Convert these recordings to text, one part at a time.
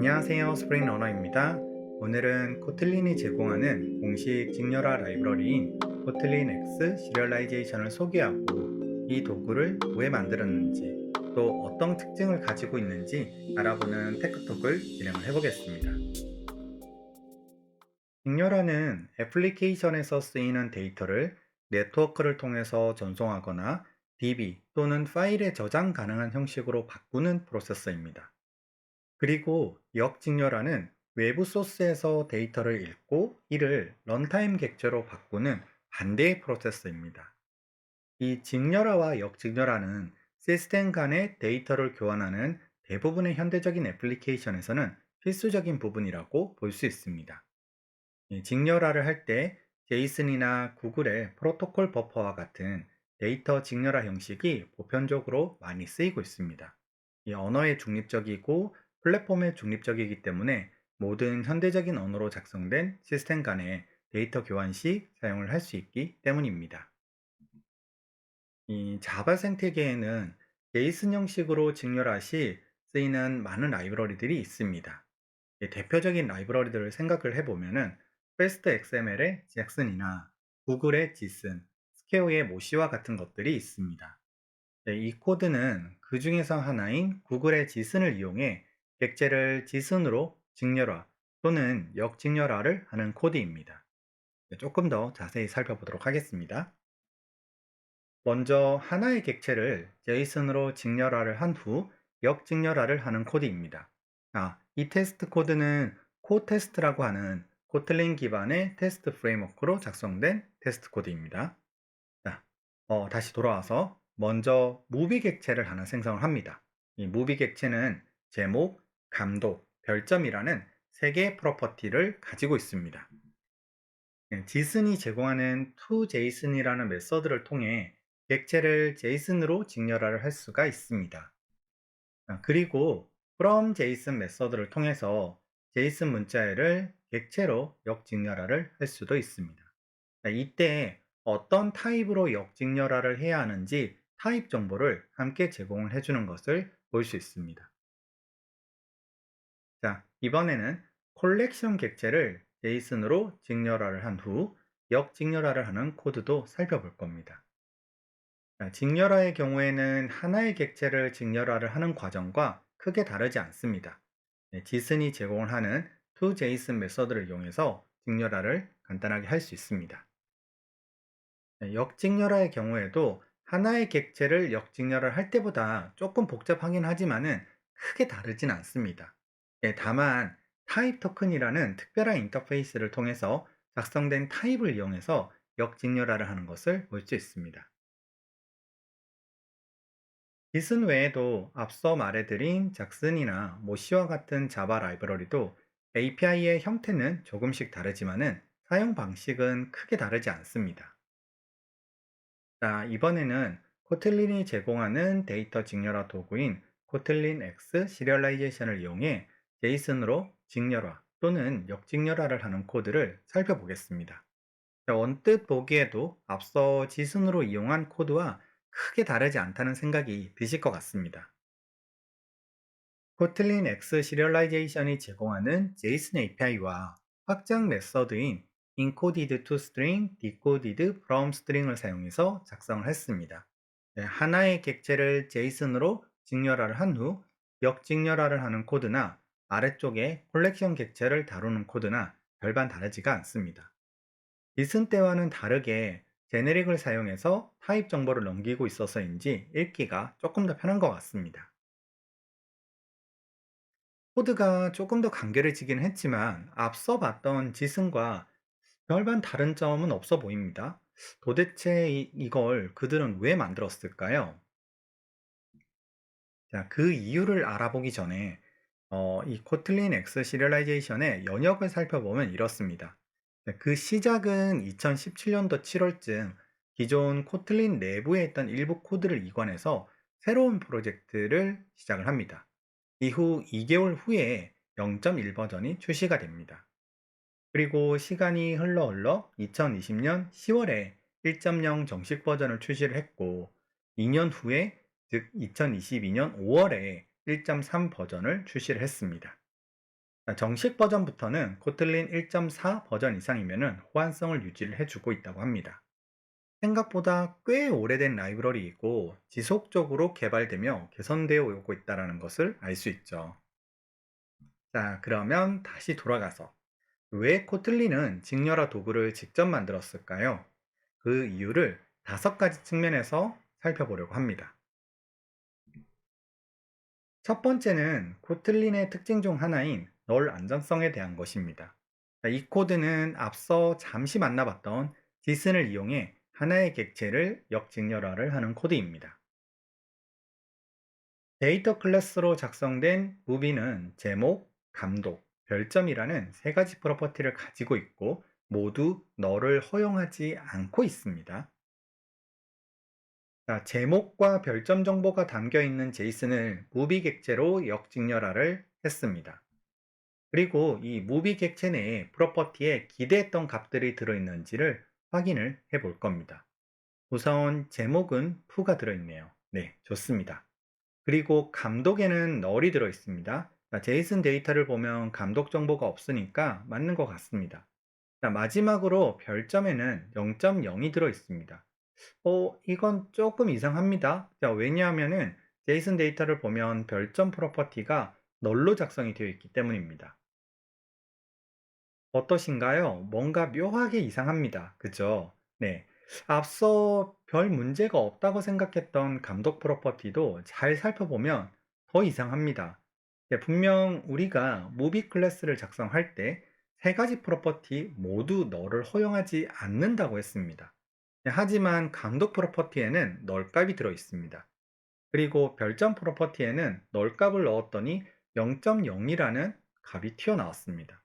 안녕하세요. 스프링 러너입니다. 오늘은 코틀린이 제공하는 공식 직렬화 라이브러리인 코틀린 X 시리얼라이제이션을 소개하고 이 도구를 왜 만들었는지 또 어떤 특징을 가지고 있는지 알아보는 테크톡을 진행을 해보겠습니다. 직렬화는 애플리케이션에서 쓰이는 데이터를 네트워크를 통해서 전송하거나 DB 또는 파일에 저장 가능한 형식으로 바꾸는 프로세서입니다. 그리고 역직렬화는 외부 소스에서 데이터를 읽고 이를 런타임 객체로 바꾸는 반대의 프로세스입니다. 이 직렬화와 역직렬화는 시스템 간의 데이터를 교환하는 대부분의 현대적인 애플리케이션에서는 필수적인 부분이라고 볼 수 있습니다. 이 직렬화를 할 때 제이슨이나 구글의 프로토콜 버퍼와 같은 데이터 직렬화 형식이 보편적으로 많이 쓰이고 있습니다. 이 언어의 중립적이고 플랫폼의 중립적이기 때문에 모든 현대적인 언어로 작성된 시스템 간의 데이터 교환 시 사용을 할 수 있기 때문입니다. 이 자바 생태계에는 제이슨 형식으로 직렬화 시 쓰이는 많은 라이브러리들이 있습니다. 대표적인 라이브러리들을 생각을 해보면은 패스트 XML의 잭슨이나 구글의 지슨, 스케어의 모시와 같은 것들이 있습니다. 이 코드는 그 중에서 하나인 구글의 지슨을 이용해 객체를 지슨으로 직렬화 또는 역직렬화를 하는 코드입니다. 조금 더 자세히 살펴보도록 하겠습니다. 먼저 하나의 객체를 제이슨으로 직렬화를 한 후 역직렬화를 하는 코드입니다. 이 테스트 코드는 코테스트라고 하는 코틀린 기반의 테스트 프레임워크로 작성된 테스트 코드입니다. 자, 다시 돌아와서 먼저 무비 객체를 하나 생성을 합니다. 이 무비 객체는 제목, 감독, 별점이라는 세 개의 프로퍼티를 가지고 있습니다. 지슨이 제공하는 toJSON이라는 메서드를 통해 객체를 JSON으로 직렬화를 할 수가 있습니다. 그리고 from JSON 메서드를 통해서 JSON 문자열을 객체로 역직렬화를 할 수도 있습니다. 이때 어떤 타입으로 역직렬화를 해야 하는지 타입 정보를 함께 제공을 해주는 것을 볼 수 있습니다. 자, 이번에는 콜렉션 객체를 JSON으로 직렬화를 한 후 역직렬화를 하는 코드도 살펴볼 겁니다. 자, 직렬화의 경우에는 하나의 객체를 직렬화를 하는 과정과 크게 다르지 않습니다. 지슨이 제공을 하는 toJSON 메서드를 이용해서 직렬화를 간단하게 할 수 있습니다. 역직렬화의 경우에도 하나의 객체를 역직렬화를 할 때보다 조금 복잡하긴 하지만은 크게 다르진 않습니다. 다만 타입 토큰이라는 특별한 인터페이스를 통해서 작성된 타입을 이용해서 역직렬화를 하는 것을 볼 수 있습니다. 디슨 외에도 앞서 말해드린 잭슨이나 모시와 같은 자바 라이브러리도 API의 형태는 조금씩 다르지만은 사용 방식은 크게 다르지 않습니다. 자, 이번에는 코틀린이 제공하는 데이터 직렬화 도구인 코틀린 X 시리얼라이제이션을 이용해 제이슨으로 직렬화 또는 역직렬화를 하는 코드를 살펴보겠습니다. 자, 언뜻 보기에도 앞서 지슨으로 이용한 코드와 크게 다르지 않다는 생각이 드실 것 같습니다. 코틀린 X 시리얼라이제이션이 제공하는 JSON API와 확장 메서드인 encoded to string, decoded from string을 사용해서 작성을 했습니다. 하나의 객체를 JSON으로 직렬화를 한 후 역직렬화를 하는 코드나 아래쪽에 콜렉션 객체를 다루는 코드나 별반 다르지가 않습니다. 리슨 때와는 다르게 제네릭을 사용해서 타입 정보를 넘기고 있어서인지 읽기가 조금 더 편한 것 같습니다. 코드가 조금 더 간결해지긴 했지만 앞서 봤던 지승과 별반 다른 점은 없어 보입니다. 도대체 이걸 그들은 왜 만들었을까요? 자, 그 이유를 알아보기 전에 이 코틀린 X 시리얼라이제이션의 연역을 살펴보면 이렇습니다. 그 시작은 2017년도 7월쯤 기존 코틀린 내부에 있던 일부 코드를 이관해서 새로운 프로젝트를 시작을 합니다. 이후 2개월 후에 0.1 버전이 출시가 됩니다. 그리고 시간이 흘러 2020년 10월에 1.0 정식 버전을 출시를 했고 2년 후에 즉 2022년 5월에 1.3 버전을 출시를 했습니다. 정식 버전부터는 코틀린 1.4 버전 이상이면 호환성을 유지를 해주고 있다고 합니다. 생각보다 꽤 오래된 라이브러리이고 지속적으로 개발되며 개선되어 오고 있다는 것을 알 수 있죠. 자, 그러면 다시 돌아가서 왜 코틀린은 직렬화 도구를 직접 만들었을까요? 그 이유를 5가지 측면에서 살펴보려고 합니다. 첫 번째는 코틀린의 특징 중 하나인 널 안전성에 대한 것입니다. 이 코드는 앞서 잠시 만나봤던 디슨을 이용해 하나의 객체를 역직렬화를 하는 코드입니다. 데이터 클래스로 작성된 무비는 제목, 감독, 별점이라는 3가지 프로퍼티를 가지고 있고 모두 너를 허용하지 않고 있습니다. 자, 제목과 별점 정보가 담겨 있는 제이슨을 무비 객체로 역직렬화를 했습니다. 그리고 이 무비 객체 내에 프로퍼티에 기대했던 값들이 들어있는지를 확인을 해 볼 겁니다. 우선 제목은 푸가 들어있네요. 네, 좋습니다. 그리고 감독에는 널이 들어있습니다. 자, 제이슨 데이터를 보면 감독 정보가 없으니까 맞는 것 같습니다. 자, 마지막으로 별점에는 0.0이 들어있습니다. 이건 조금 이상합니다. 자, 왜냐하면은 제이슨 데이터를 보면 별점 프로퍼티가 널로 작성이 되어 있기 때문입니다. 어떠신가요? 뭔가 묘하게 이상합니다. 그죠? 네. 앞서 별 문제가 없다고 생각했던 감독 프로퍼티도 잘 살펴보면 더 이상합니다. 네, 분명 우리가 무비 클래스를 작성할 때 3가지 프로퍼티 모두 너를 허용하지 않는다고 했습니다. 네, 하지만 감독 프로퍼티에는 널 값이 들어 있습니다. 그리고 별점 프로퍼티에는 널 값을 넣었더니 0.0이라는 값이 튀어나왔습니다.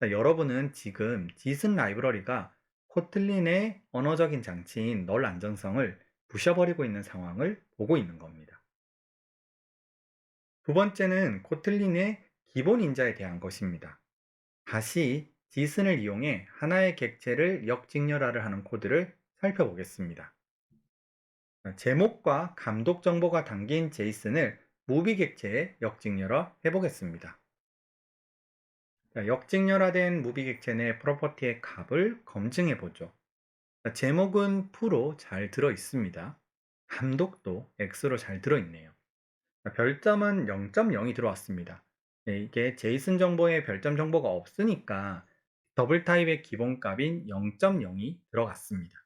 자, 여러분은 지금 지슨 라이브러리가 코틀린의 언어적인 장치인 널 안정성을 부셔버리고 있는 상황을 보고 있는 겁니다. 두 번째는 코틀린의 기본 인자에 대한 것입니다. 다시 지슨을 이용해 하나의 객체를 역직렬화를 하는 코드를 살펴보겠습니다. 자, 제목과 감독 정보가 담긴 제이슨을 무비 객체에 역직렬화 해보겠습니다. 자, 역직렬화된 무비 객체 내 프로퍼티의 값을 검증해 보죠. 제목은 프로 잘 들어 있습니다. 감독도 X로 잘 들어 있네요. 별점은 0.0이 들어왔습니다. 네, 이게 제이슨 정보에 별점 정보가 없으니까 더블 타입의 기본값인 0.0이 들어갔습니다.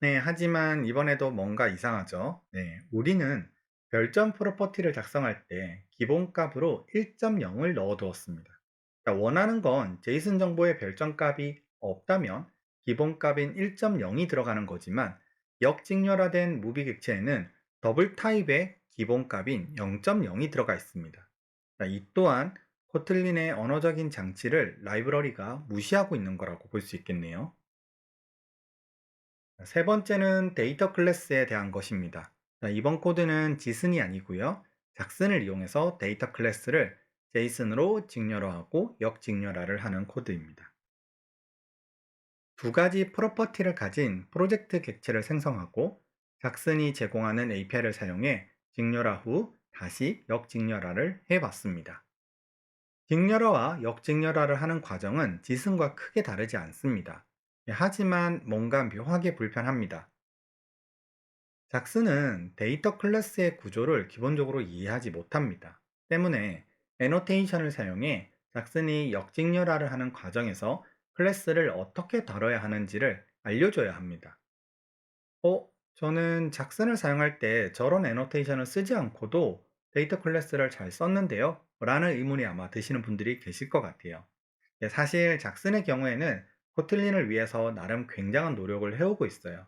네, 하지만 이번에도 뭔가 이상하죠. 네, 우리는 별점 프로퍼티를 작성할 때 기본값으로 1.0을 넣어두었습니다. 원하는 건 제이슨 정보의 별점 값이 없다면 기본값인 1.0이 들어가는 거지만 역직렬화된 무비 객체에는 더블 타입의 기본값인 0.0이 들어가 있습니다. 이 또한 코틀린의 언어적인 장치를 라이브러리가 무시하고 있는 거라고 볼 수 있겠네요. 세 번째는 데이터 클래스에 대한 것입니다. 이번 코드는 지슨이 아니고요. 잭슨을 이용해서 데이터 클래스를 제이슨으로 직렬화하고 역직렬화를 하는 코드입니다. 2가지 프로퍼티를 가진 프로젝트 객체를 생성하고 잭슨이 제공하는 API를 사용해 직렬화 후 다시 역직렬화를 해봤습니다. 직렬화와 역직렬화를 하는 과정은 지슨과 크게 다르지 않습니다. 하지만 뭔가 묘하게 불편합니다. 잭슨은 데이터 클래스의 구조를 기본적으로 이해하지 못합니다. 때문에 애노테이션을 사용해 잭슨이 역직렬화를 하는 과정에서 클래스를 어떻게 다뤄야 하는지를 알려줘야 합니다. 저는 잭슨을 사용할 때 저런 애노테이션을 쓰지 않고도 데이터 클래스를 잘 썼는데요? 라는 의문이 아마 드시는 분들이 계실 것 같아요. 네, 사실 잭슨의 경우에는 코틀린을 위해서 나름 굉장한 노력을 해오고 있어요.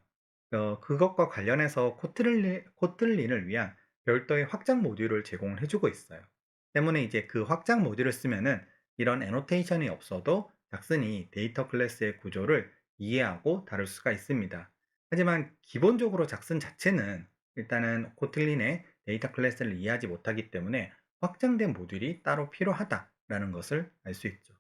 그것과 관련해서 코틀린을 위한 별도의 확장 모듈을 제공을 해주고 있어요. 때문에 이제 그 확장 모듈을 쓰면은 이런 애노테이션이 없어도 잭슨이 데이터 클래스의 구조를 이해하고 다룰 수가 있습니다. 하지만 기본적으로 잭슨 자체는 일단은 코틀린의 데이터 클래스를 이해하지 못하기 때문에 확장된 모듈이 따로 필요하다라는 것을 알 수 있죠.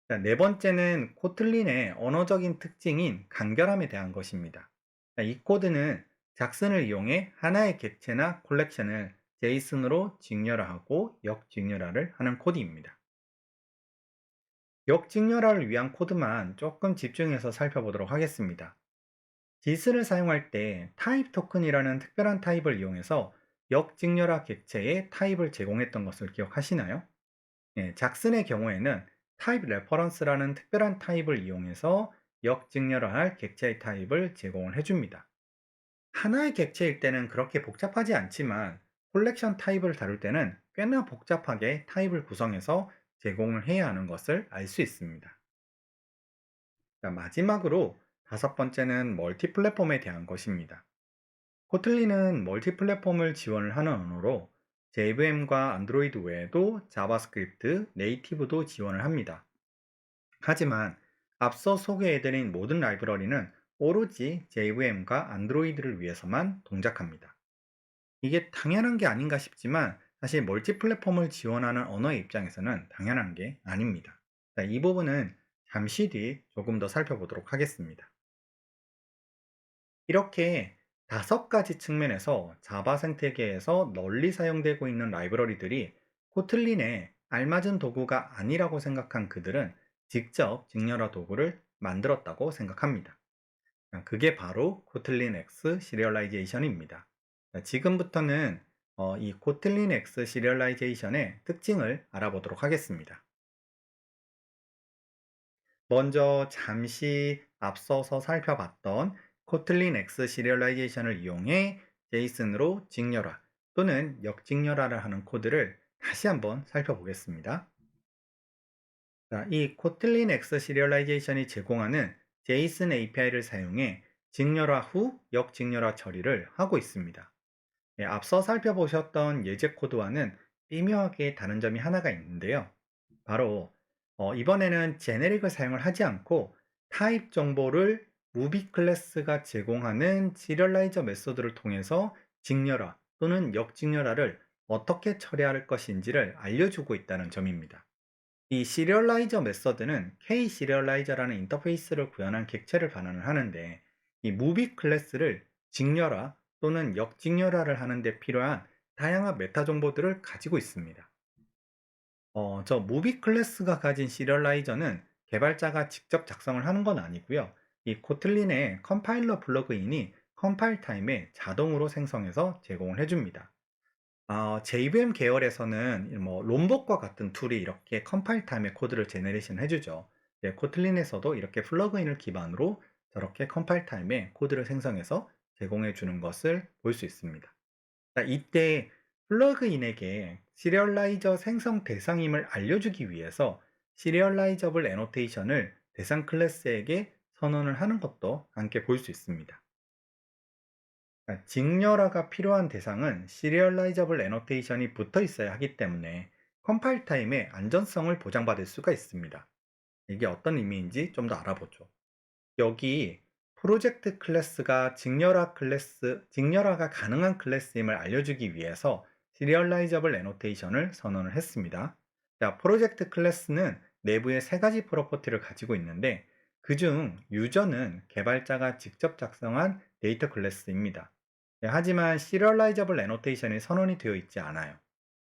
자, 네 번째는 코틀린의 언어적인 특징인 간결함에 대한 것입니다. 자, 이 코드는 잭슨을 이용해 하나의 객체나 콜렉션을 제이슨으로 직렬화하고 역직렬화를 하는 코드입니다. 역직렬화를 위한 코드만 조금 집중해서 살펴보도록 하겠습니다. 디스를 사용할 때 타입 토큰이라는 특별한 타입을 이용해서 역직렬화 객체에 타입을 제공했던 것을 기억하시나요? 잭슨의 경우에는 타입 레퍼런스라는 특별한 타입을 이용해서 역직렬화할 객체의 타입을 제공을 해줍니다. 하나의 객체일 때는 그렇게 복잡하지 않지만 콜렉션 타입을 다룰 때는 꽤나 복잡하게 타입을 구성해서 제공을 해야 하는 것을 알 수 있습니다. 자, 마지막으로 다섯 번째는 멀티 플랫폼에 대한 것입니다. 코틀린은 멀티 플랫폼을 지원을 하는 언어로 JVM과 안드로이드 외에도 자바스크립트, 네이티브도 지원을 합니다. 하지만 앞서 소개해드린 모든 라이브러리는 오로지 JVM과 안드로이드를 위해서만 동작합니다. 이게 당연한 게 아닌가 싶지만 사실 멀티 플랫폼을 지원하는 언어의 입장에서는 당연한 게 아닙니다. 자, 이 부분은 잠시 뒤 조금 더 살펴보도록 하겠습니다. 이렇게 다섯 가지 측면에서 자바 생태계에서 널리 사용되고 있는 라이브러리들이 코틀린에 알맞은 도구가 아니라고 생각한 그들은 직접 직렬화 도구를 만들었다고 생각합니다. 그게 바로 코틀린 X 시리얼라이제이션입니다. 지금부터는 이 코틀린 X 시리얼라이제이션의 특징을 알아보도록 하겠습니다. 먼저 잠시 앞서서 살펴봤던 코틀린 X 시리얼라이제이션을 이용해 제이슨으로 직렬화 또는 역직렬화를 하는 코드를 다시 한번 살펴보겠습니다. 자, 이 코틀린 X 시리얼라이제이션이 제공하는 제이슨 API를 사용해 직렬화 후 역직렬화 처리를 하고 있습니다. 앞서 살펴보셨던 예제 코드와는 미묘하게 다른 점이 하나가 있는데요. 바로 이번에는 제네릭을 사용을 하지 않고 타입 정보를 무비 클래스가 제공하는 시리얼라이저 메소드를 통해서 직렬화 또는 역직렬화를 어떻게 처리할 것인지를 알려주고 있다는 점입니다. 이 시리얼라이저 메서드는 K 시리얼라이저라는 인터페이스를 구현한 객체를 반환을 하는데 이 무비 클래스를 직렬화 또는 역직렬화를 하는 데 필요한 다양한 메타 정보들을 가지고 있습니다. 저 무비 클래스가 가진 시리얼라이저는 개발자가 직접 작성을 하는 건 아니고요. 이 코틀린의 컴파일러 플러그인이 컴파일 타임에 자동으로 생성해서 제공을 해줍니다. JVM 계열에서는 뭐 롬벅과 같은 툴이 이렇게 컴파일 타임에 코드를 제너레이션 해주죠. 코틀린에서도 이렇게 플러그인을 기반으로 저렇게 컴파일 타임에 코드를 생성해서 제공해 주는 것을 볼 수 있습니다. 자, 이때 플러그인에게 시리얼라이저 생성 대상임을 알려주기 위해서 시리얼라이저블 애노테이션을 대상 클래스에게 선언을 하는 것도 함께 볼 수 있습니다. 직렬화가 필요한 대상은 시리얼라이저블 애노테이션이 붙어 있어야 하기 때문에 컴파일 타임의 안전성을 보장받을 수가 있습니다. 이게 어떤 의미인지 좀 더 알아보죠. 여기 프로젝트 클래스가 직렬화가 가능한 클래스임을 알려주기 위해서 시리얼라이저블 애노테이션을 선언을 했습니다. 자, 프로젝트 클래스는 내부에 세 가지 프로퍼티를 가지고 있는데 그중 유저는 개발자가 직접 작성한 데이터 클래스입니다. 하지만 시리얼라이저블 애노테이션이 선언이 되어 있지 않아요.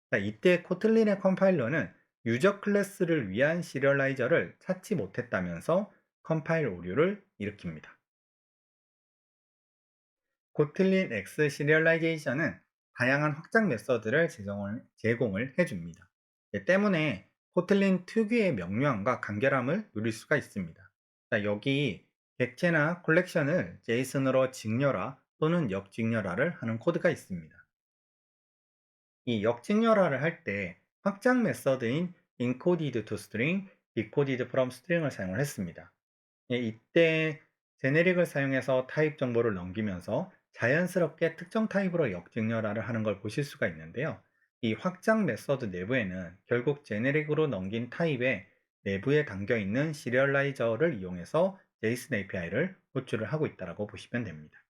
자, 이때 코틀린의 컴파일러는 유저 클래스를 위한 시리얼라이저를 찾지 못했다면서 컴파일 오류를 일으킵니다. 코틀린 X 시리얼라이제이션은 다양한 확장 메서드를 제공을 해줍니다. 때문에 코틀린 특유의 명료함과 간결함을 누릴 수가 있습니다. 자, 여기 객체나 콜렉션을 제이슨으로 직렬화 또는 역직렬화를 하는 코드가 있습니다. 이 역직렬화를 할 때 확장 메서드인 encoded to string, decoded from string을 사용을 했습니다. 이때 제네릭을 사용해서 타입 정보를 넘기면서 자연스럽게 특정 타입으로 역직렬화를 하는 걸 보실 수가 있는데요. 이 확장 메서드 내부에는 결국 제네릭으로 넘긴 타입의 내부에 담겨 있는 시리얼라이저를 이용해서 JSON API를 호출을 하고 있다고 보시면 됩니다.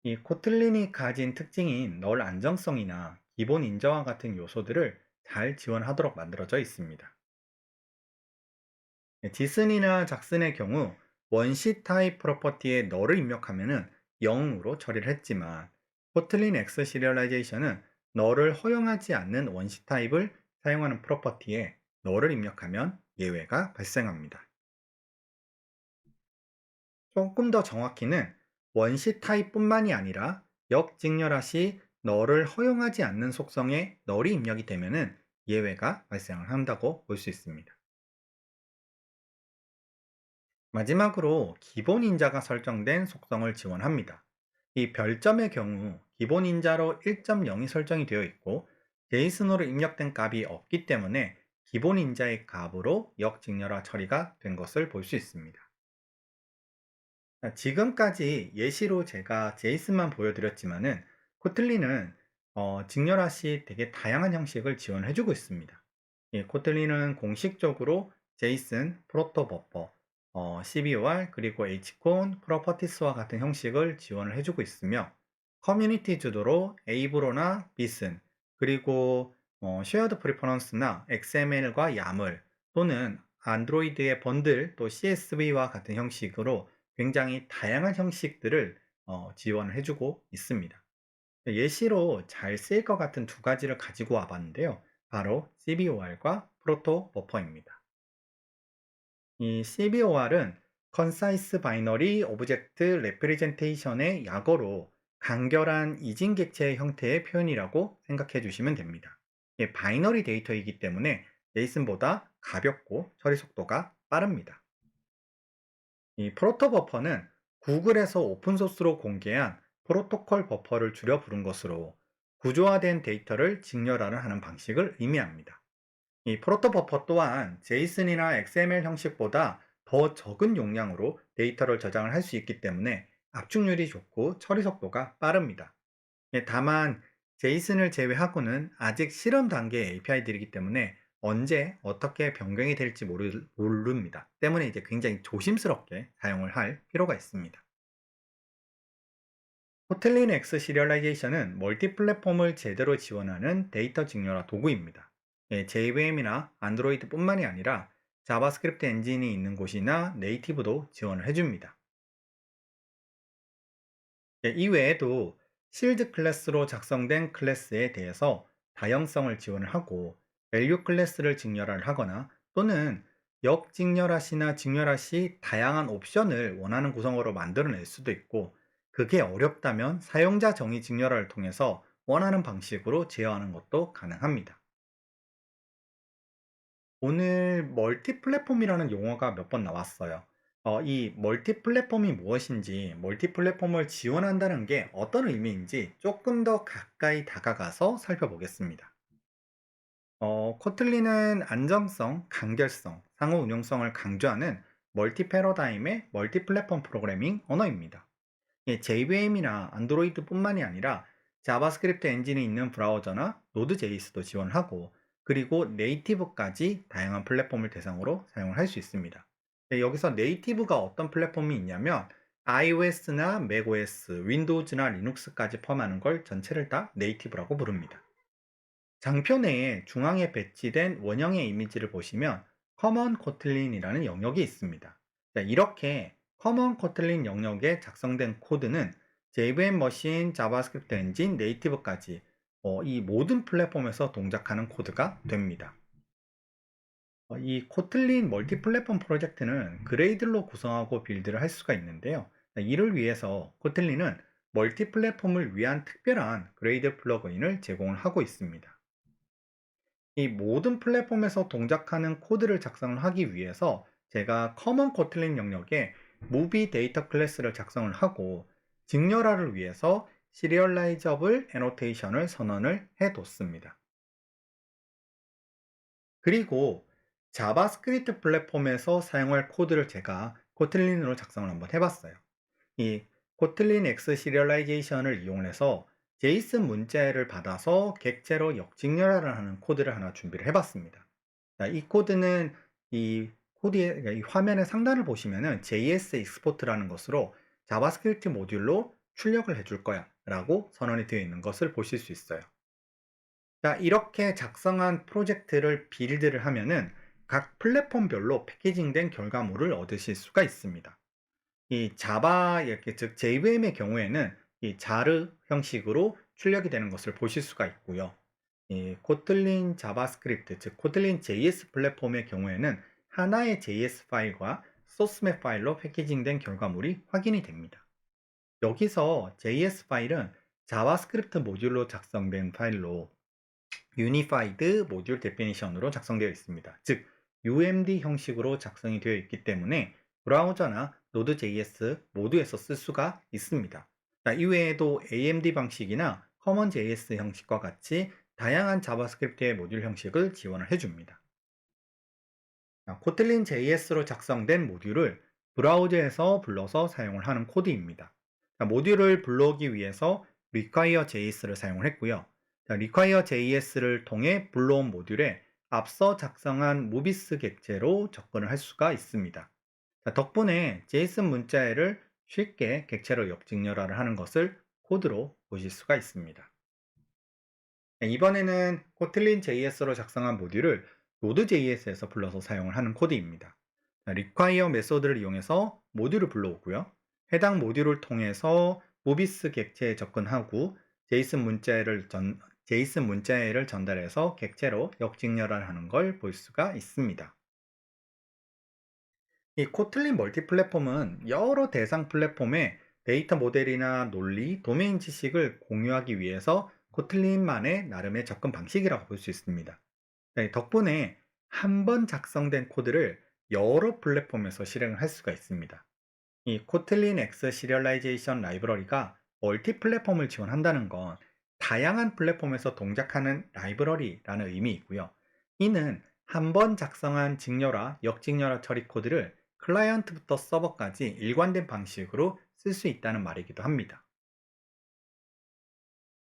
이 코틀린이 가진 특징인 널 안정성이나 기본 인정화 같은 요소들을 잘 지원하도록 만들어져 있습니다. 디슨이나 잭슨의 경우 원시 타입 프로퍼티에 널을 입력하면은 0으로 처리를 했지만 코틀린 X 시리얼라이제이션은 너를 허용하지 않는 원시 타입을 사용하는 프로퍼티에 너를 입력하면 예외가 발생합니다. 조금 더 정확히는 원시 타입뿐만이 아니라 역직렬화 시 너를 허용하지 않는 속성에 널이 입력이 되면은 예외가 발생을 한다고 볼 수 있습니다. 마지막으로 기본 인자가 설정된 속성을 지원합니다. 이 별점의 경우 기본 인자로 1.0이 설정이 되어 있고 제이슨으로 입력된 값이 없기 때문에 기본 인자의 값으로 역직렬화 처리가 된 것을 볼 수 있습니다. 지금까지 예시로 제가 제이슨만 보여드렸지만은 코틀린은 직렬화 시 되게 다양한 형식을 지원해주고 있습니다. 예, 코틀린은 공식적으로 제이슨, 프로토 버퍼, CBOR, 그리고 hcon, 프로퍼티스와 같은 형식을 지원을 해주고 있으며 커뮤니티 주도로 에이브로나 비슨, 그리고 쉐어드 프리퍼런스나 XML과 야물 또는 안드로이드의 번들 또 CSV와 같은 형식으로 굉장히 다양한 형식들을 지원을 해주고 있습니다. 예시로 잘 쓰일 것 같은 두 가지를 가지고 와봤는데요. 바로 CBOR과 프로토 버퍼입니다. 이 CBOR은 Concise Binary Object Representation의 약어로 간결한 이진객체 형태의 표현이라고 생각해 주시면 됩니다. 바이너리 데이터이기 때문에 제이슨보다 가볍고 처리 속도가 빠릅니다. 이 프로토 버퍼는 구글에서 오픈소스로 공개한 프로토콜 버퍼를 줄여 부른 것으로 구조화된 데이터를 직렬화를 하는 방식을 의미합니다. 이 프로토 버퍼 또한 제이슨이나 XML 형식보다 더 적은 용량으로 데이터를 저장을 할 수 있기 때문에 압축률이 좋고 처리 속도가 빠릅니다. 다만 제이슨을 제외하고는 아직 실험 단계의 API들이기 때문에 언제 어떻게 변경이 될지 모릅니다. 때문에 이제 굉장히 조심스럽게 사용을 할 필요가 있습니다. 코틀린 X 시리얼라이제이션은 멀티 플랫폼을 제대로 지원하는 데이터 직렬화 도구입니다. JVM이나 안드로이드뿐만이 아니라 자바스크립트 엔진이 있는 곳이나 네이티브도 지원을 해줍니다. 이외에도 실드 클래스로 작성된 클래스에 대해서 다형성을 지원을 하고 밸류 클래스를 직렬화를 하거나 또는 역직렬화 시나 직렬화 시 다양한 옵션을 원하는 구성으로 만들어낼 수도 있고 그게 어렵다면 사용자 정의 직렬화를 통해서 원하는 방식으로 제어하는 것도 가능합니다. 오늘 멀티 플랫폼이라는 용어가 몇 번 나왔어요. 이 멀티 플랫폼이 무엇인지, 멀티 플랫폼을 지원한다는 게 어떤 의미인지 조금 더 가까이 다가가서 살펴보겠습니다. 코틀린은 안정성, 간결성, 상호 운용성을 강조하는 멀티 패러다임의 멀티 플랫폼 프로그래밍 언어입니다. JVM이나 안드로이드뿐만이 아니라 자바스크립트 엔진이 있는 브라우저나 노드.js도 지원하고 그리고 네이티브까지 다양한 플랫폼을 대상으로 사용을 할 수 있습니다. 여기서 네이티브가 어떤 플랫폼이 있냐면 iOS나 macOS, 윈도우즈나 리눅스까지 포함하는 걸 전체를 다 네이티브라고 부릅니다. 장표 내에 중앙에 배치된 원형의 이미지를 보시면 커먼 코틀린이라는 영역이 있습니다. 자, 이렇게 커먼 코틀린 영역에 작성된 코드는 JVM 머신, 자바스크립트 엔진, 네이티브까지 이 모든 플랫폼에서 동작하는 코드가 됩니다. 이 코틀린 멀티 플랫폼 프로젝트는 그레이들로 구성하고 빌드를 할 수가 있는데요. 이를 위해서 코틀린은 멀티 플랫폼을 위한 특별한 그레이드 플러그인을 제공을 하고 있습니다. 이 모든 플랫폼에서 동작하는 코드를 작성을 하기 위해서 제가 커먼 코틀린 영역에 무비 데이터 클래스를 작성을 하고 직렬화를 위해서 시리얼라이저블 애노테이션을 선언을 해뒀습니다. 그리고 자바스크립트 플랫폼에서 사용할 코드를 제가 코틀린으로 작성을 한번 해봤어요. 이 코틀린 X 시리얼라이제이션을 이용해서 제이슨 문자를 받아서 객체로 역직렬화를 하는 코드를 하나 준비를 해봤습니다. 자, 이 코드는 이 코드의 그러니까 이 화면의 상단을 보시면은 JS 익스포트라는 것으로 자바스크립트 모듈로 출력을 해줄 거야 라고 선언이 되어 있는 것을 보실 수 있어요. 자, 이렇게 작성한 프로젝트를 빌드를 하면은 각 플랫폼별로 패키징된 결과물을 얻으실 수가 있습니다. 이 자바, 이렇게 즉 JVM의 경우에는 이 자르 형식으로 출력이 되는 것을 보실 수가 있고요. 이 코틀린 자바스크립트, 즉 코틀린 JS 플랫폼의 경우에는 하나의 JS 파일과 소스맵 파일로 패키징된 결과물이 확인이 됩니다. 여기서 JS 파일은 자바스크립트 모듈로 작성된 파일로 유니파이드 모듈 데피니션으로 작성되어 있습니다. 즉 UMD 형식으로 작성이 되어 있기 때문에 브라우저나 노드.js 모두에서 쓸 수가 있습니다. 이외에도 AMD 방식이나 커먼.js 형식과 같이 다양한 자바스크립트의 모듈 형식을 지원을 해줍니다. 코틀린 JS로 작성된 모듈을 브라우저에서 불러서 사용을 하는 코드입니다. 모듈을 불러오기 위해서 require.js를 사용을 했고요. require.js를 통해 불러온 모듈에 앞서 작성한 모비스 객체로 접근을 할 수가 있습니다. 덕분에 JSON 문자열을 쉽게 객체로 역직렬화를 하는 것을 코드로 보실 수가 있습니다. 이번에는 코틀린 JS로 작성한 모듈을 노드.js에서 불러서 사용을 하는 코드입니다. require 메소드를 이용해서 모듈을 불러오고요. 해당 모듈을 통해서 모비스 객체에 접근하고 JSON 문자열을 전달해서 객체로 역직렬화를 하는 걸 볼 수가 있습니다. 이 코틀린 멀티 플랫폼은 여러 대상 플랫폼의 데이터 모델이나 논리, 도메인 지식을 공유하기 위해서 코틀린만의 나름의 접근 방식이라고 볼 수 있습니다. 네, 덕분에 한 번 작성된 코드를 여러 플랫폼에서 실행을 할 수가 있습니다. 이 코틀린 X 시리얼라이제이션 라이브러리가 멀티 플랫폼을 지원한다는 건 다양한 플랫폼에서 동작하는 라이브러리라는 의미이고요. 이는 한 번 작성한 직렬화, 역직렬화 처리 코드를 클라이언트부터 서버까지 일관된 방식으로 쓸 수 있다는 말이기도 합니다.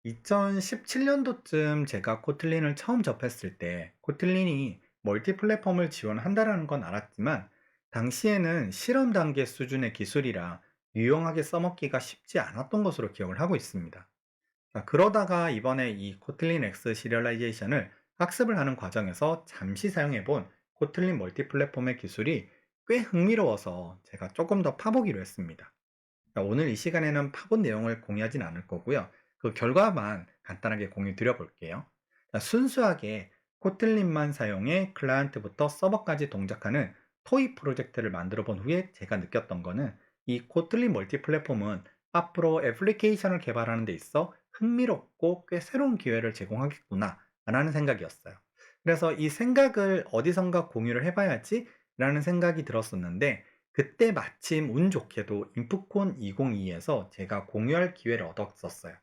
2017년도쯤 제가 코틀린을 처음 접했을 때 코틀린이 멀티 플랫폼을 지원한다는 건 알았지만 당시에는 실험 단계 수준의 기술이라 유용하게 써먹기가 쉽지 않았던 것으로 기억을 하고 있습니다. 그러다가 이번에 이 코틀린 X 시리얼라이제이션을 학습을 하는 과정에서 잠시 사용해 본 코틀린 멀티 플랫폼의 기술이 꽤 흥미로워서 제가 조금 더 파보기로 했습니다. 오늘 이 시간에는 파본 내용을 공유하진 않을 거고요. 그 결과만 간단하게 공유 드려 볼게요. 순수하게 코틀린만 사용해 클라이언트부터 서버까지 동작하는 토이 프로젝트를 만들어 본 후에 제가 느꼈던 거는 이 코틀린 멀티 플랫폼은 앞으로 애플리케이션을 개발하는 데 있어 흥미롭고 꽤 새로운 기회를 제공하겠구나 라는 생각이었어요. 그래서 이 생각을 어디선가 공유를 해봐야지 라는 생각이 들었었는데 그때 마침 운 좋게도 인프콘 2022에서 제가 공유할 기회를 얻었었어요.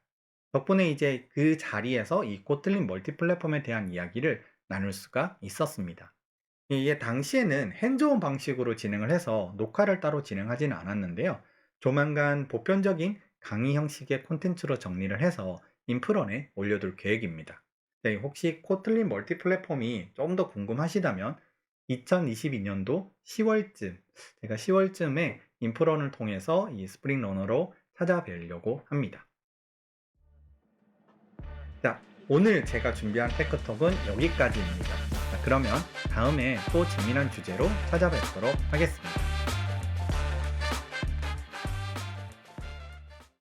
덕분에 이제 그 자리에서 이 코틀린 멀티 플랫폼에 대한 이야기를 나눌 수가 있었습니다. 이게 당시에는 핸즈온 방식으로 진행을 해서 녹화를 따로 진행하지는 않았는데요. 조만간 보편적인 강의 형식의 콘텐츠로 정리를 해서 인프런에 올려둘 계획입니다. 네, 혹시 코틀린 멀티 플랫폼이 좀 더 궁금하시다면 2022년도 10월쯤, 제가 10월쯤에 인프런을 통해서 이 스프링 러너로 찾아뵈려고 합니다. 자, 오늘 제가 준비한 테크톡은 여기까지입니다. 자, 그러면 다음에 또 재미난 주제로 찾아뵙도록 하겠습니다.